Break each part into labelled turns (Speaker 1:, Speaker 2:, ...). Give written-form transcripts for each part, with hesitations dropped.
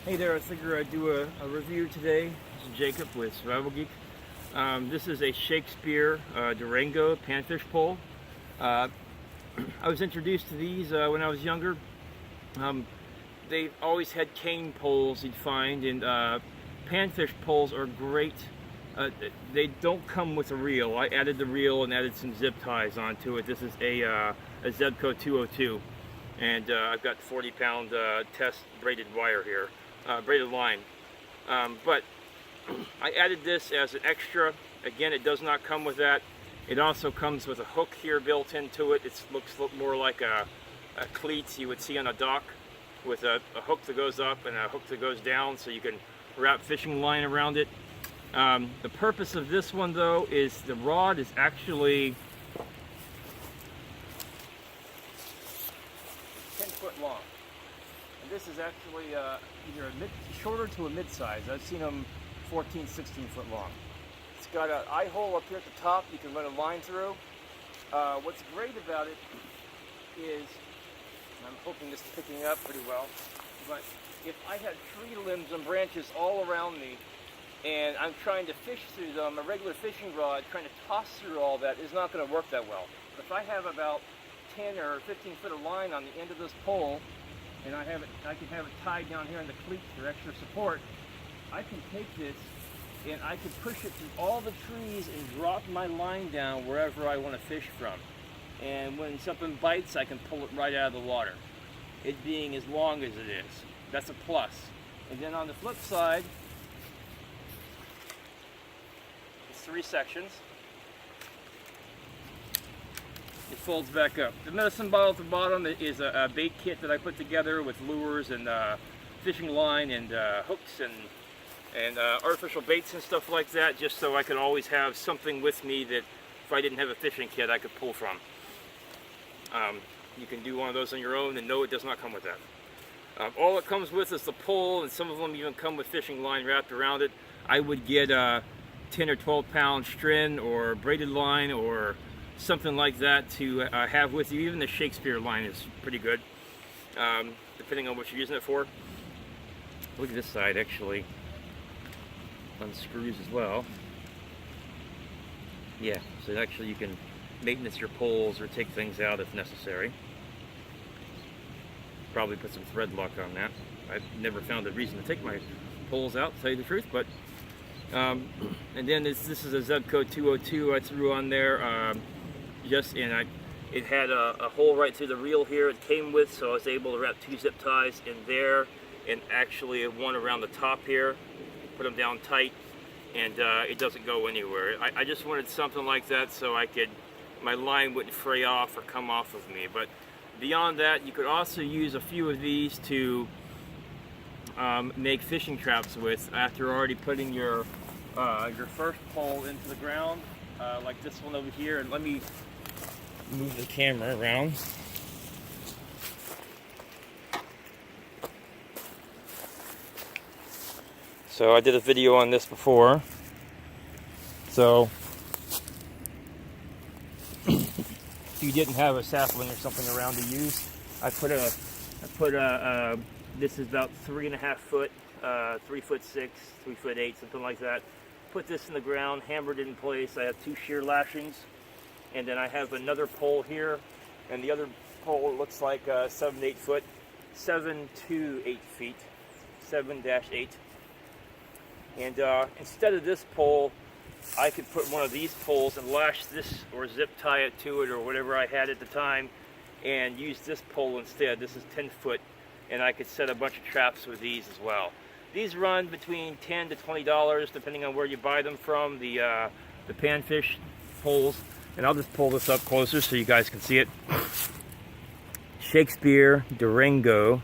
Speaker 1: Hey there, I figure I'd do a review today. This is Jacob with SurvivalGeek. This is a Shakespeare Durango Panfish pole. I was introduced to these when I was younger. They always had cane poles you'd find, and panfish poles are great. They don't come with a reel. I added the reel and added some zip ties onto it. This is a Zebco 202, and I've got 40-pound test braided wire here. Braided line, but I added this as an extra. Again, it does not come with that. It also comes with a hook here built into it. It looks more like a cleat you would see on a dock, with a hook that goes up and a hook that goes down, so you can wrap fishing line around it. The purpose of this one, though, is the rod is actually 10 foot long. This is actually either a shorter to a mid-size. I've seen them 14, 16 foot long. It's got an eye hole up here at the top you can run a line through. What's great about it is, I'm hoping this is picking up pretty well, but if I had tree limbs and branches all around me and I'm trying to fish through them, a regular fishing rod trying to toss through all that is not going to work that well. But if I have about 10 or 15 foot of line on the end of this pole, and I can have it tied down here in the cleat for extra support, I can take this and I can push it through all the trees and drop my line down wherever I want to fish from. And when something bites, I can pull it right out of the water. It being as long as it is. That's a plus. And then on the flip side, it's 3 sections. It folds back up. The medicine bottle at the bottom is a bait kit that I put together with lures and fishing line and hooks and artificial baits and stuff like that, just so I could always have something with me that if I didn't have a fishing kit I could pull from. You can do one of those on your own, and no, it does not come with that. All it comes with is the pole, and some of them even come with fishing line wrapped around it. I would get a 10 or 12 pound Stren or braided line or something like that to have with you. Even the Shakespeare line is pretty good, depending on what you're using it for. Look at this side, actually unscrews as well. Yeah, so actually you can maintenance your poles or take things out if necessary. Probably put some thread lock on that. I've never found a reason to take my poles out, to tell you the truth, but and then this is a Zebco 202 I threw on there. It had a hole right through the reel here it came with, so I was able to wrap 2 zip ties in there, and actually one around the top here, put them down tight, and it doesn't go anywhere. I just wanted something like that so my line wouldn't fray off or come off of me. But beyond that, you could also use a few of these to make fishing traps with after already putting your first pole into the ground, like this one over here. And let me move the camera around. So I did a video on this before. So if you didn't have a sapling or something around to use, this is about 3.5 foot, 3'6", 3'8", something like that. Put this in the ground, hammered it in place. I have 2 shear lashings. And then I have another pole here, and the other pole looks like 7 to 8 foot, 7 to 8 feet, 7-8. And instead of this pole, I could put one of these poles and lash this or zip tie it to it or whatever I had at the time, and use this pole instead. This is 10 foot, and I could set a bunch of traps with these as well. These run between $10 to $20 depending on where you buy them from, the panfish poles. And I'll just pull this up closer so you guys can see it. Shakespeare Durango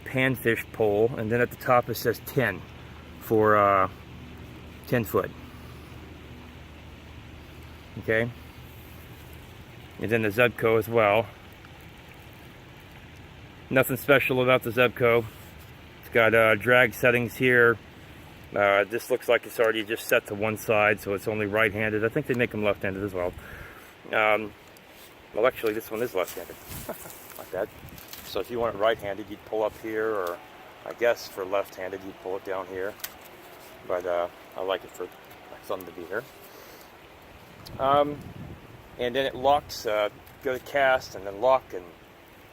Speaker 1: Panfish pole, and then at the top it says 10 for 10 foot. Okay, and then the Zebco as well. Nothing special about the Zebco. It's got drag settings here. This looks like it's already just set to one side, so it's only right-handed. I think they make them left-handed as well. Well, actually, this one is left-handed. Not bad. So if you want it right-handed, you'd pull up here or I guess for left-handed you pull it down here, but I like it for my thumb to be here. And then it locks, go to cast and then lock and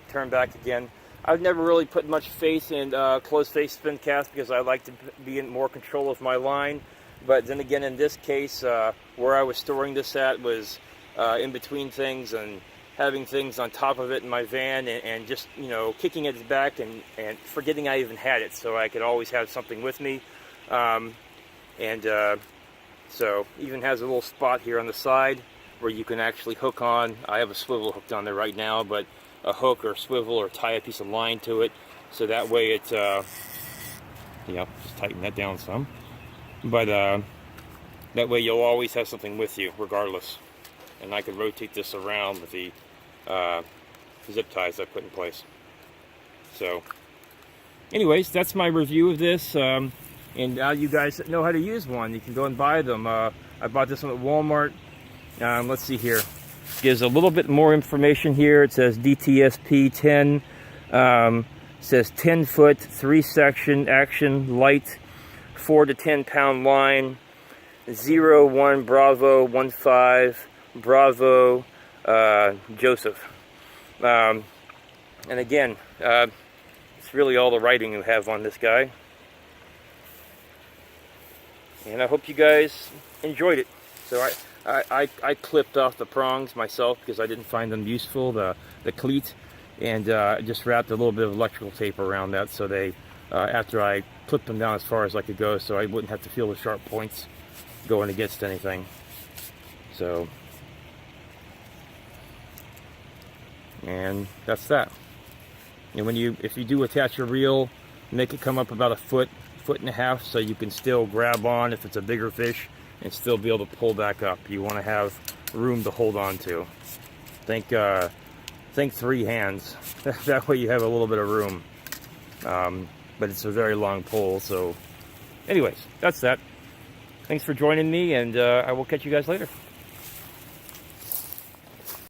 Speaker 1: turn back again. I've never really put much faith in closed face Spincast because I like to be in more control of my line. But then again, in this case, where I was storing this at was in between things and having things on top of it in my van and just, you know, kicking it back and forgetting I even had it, so I could always have something with me. So even has a little spot here on the side where you can actually hook on. I have a swivel hooked on there right now, but a hook or swivel or tie a piece of line to it, so that way it, just tighten that down some. But that way you'll always have something with you, regardless. And I could rotate this around with the zip ties I put in place. So, anyways, that's my review of this. And now you guys know how to use one. You can go and buy them. I bought this one at Walmart. Let's see here. Gives a little bit more information here. It says DTSP 10. Says 10 foot, 3 section, action, light, 4 to 10 pound line, 01 Bravo 15 Bravo Joseph. And again, it's really all the writing you have on this guy. And I hope you guys enjoyed it. So I clipped off the prongs myself because I didn't find them useful, the cleat, and just wrapped a little bit of electrical tape around that so they, after I clipped them down as far as I could go, so I wouldn't have to feel the sharp points going against anything. So, and that's that. And if you do attach a reel, make it come up about a foot and a half, so you can still grab on if it's a bigger fish and still be able to pull back up. You want to have room to hold on to. Think 3 hands. That way you have a little bit of room. But it's a very long pole. So anyways, that's that. Thanks for joining me, and I will catch you guys later.